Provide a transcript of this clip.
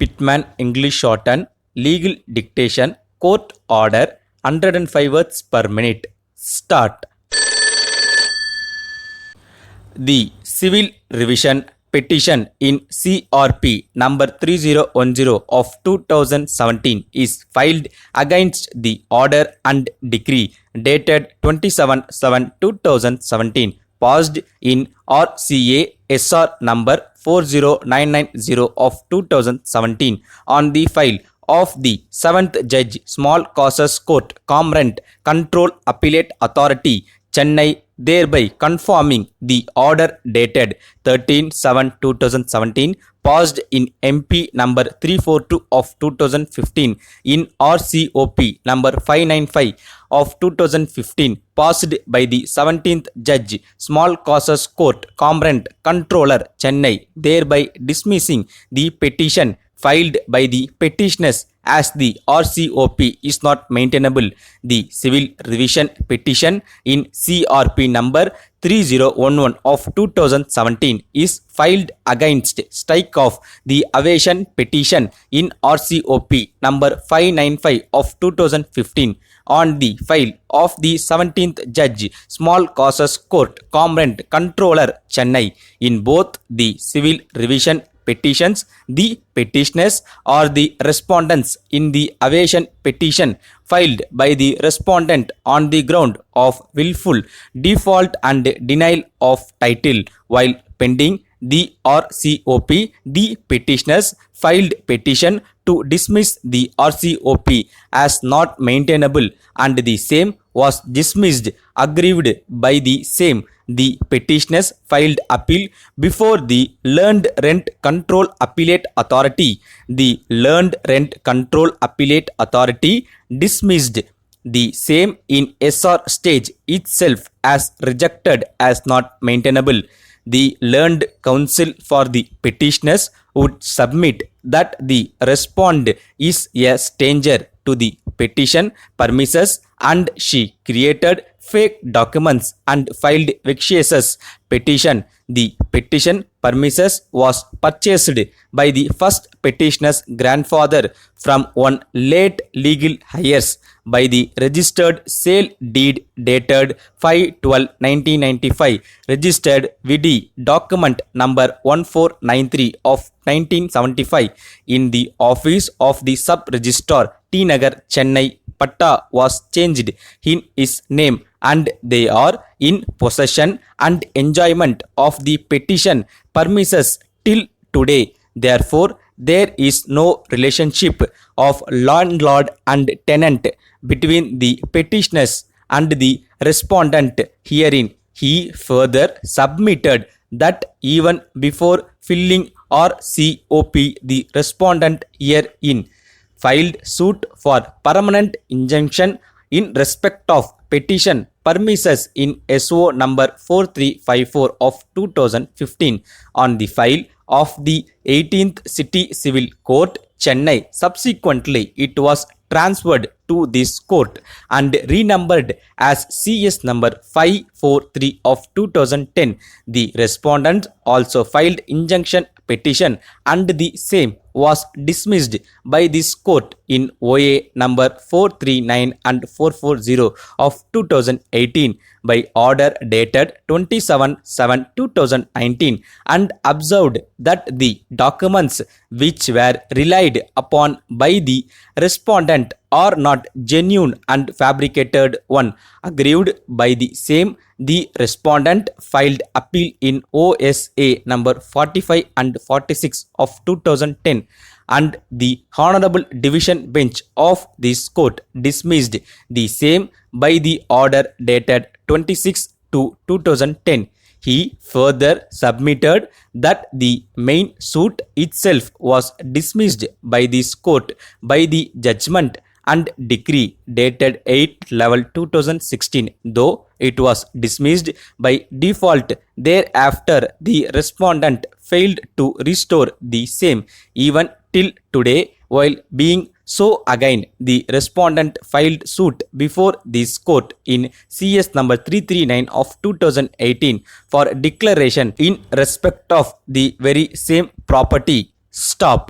Pitman English shorten, legal dictation, court order, 105 words per minute. Start. The civil revision petition in CRP number 3010 of 2017 is filed against the order and decree dated 27/7/2017 passed in RCA SR number 40990 of 2017 on the file of the 7th Judge Small Causes Court Comrent Control Appellate Authority Chennai, thereby confirming the order dated 13/7/2017 passed in MP number 342 of 2015 in RCOP number 595 of 2015 passed by the 17th Judge Small Causes Court Comrent Controller Chennai, thereby dismissing the petition filed by the petitioners as the RCOP is not maintainable. The civil revision petition in CRP number 3011 of 2017 is filed against strike of the evasion petition in RCOP number 595 of 2015 on the file of the 17th Judge Small Causes Court Comrent Controller Chennai. In both the civil revision petitions, the petitioners or the respondents in the evasion petition filed by the respondent on the ground of willful default and denial of title while pending the RCOP, the petitioners filed petition to dismiss the RCOP as not maintainable, and the same was dismissed. Aggrieved by the same, the petitioners filed appeal before the Learned Rent Control Appellate Authority. The Learned Rent Control Appellate Authority dismissed the same in SR stage itself as rejected as not maintainable. The learned counsel for the petitioners would submit that the respondent is a stranger to the petition premises and she created fake documents and filed vexatious petition. The petition premises was purchased by the first petitioner's grandfather from one late legal heirs by the registered sale deed dated 5/12/1995, registered Vidi document number 1493 of 1975 in the office of the sub-registrar T Nagar, Chennai. Patta was changed in his name and they are in possession and enjoyment of the petition premises till today. Therefore, there is no relationship of landlord and tenant between the petitioners and the respondent herein. He further submitted that even before filling RCOP, the respondent herein filed suit for permanent injunction in respect of petition premises in SO number 4354 of 2015 on the file of the 18th City Civil Court, Chennai. Subsequently, it was transferred to this court and renumbered as CS number 543 of 2010. The respondent also filed injunction petition and the same was dismissed by this court in OA number 439 and 440 of 2018 by order dated 27/7/2019 and observed that the documents which were relied upon by the respondent are not genuine and fabricated one. Aggrieved by the same, the respondent filed appeal in OSA number 45 and 46 of 2010 and the Honorable Division Bench of this court dismissed the same by the order dated 26/2010. He further submitted that the main suit itself was dismissed by this court by the judgment and decree dated 8/11/2016, though it was dismissed by default. Thereafter, the respondent failed to restore the same even till today. While being so again, the respondent filed suit before this court in CS number 339 of 2018 for declaration in respect of the very same property. Stop.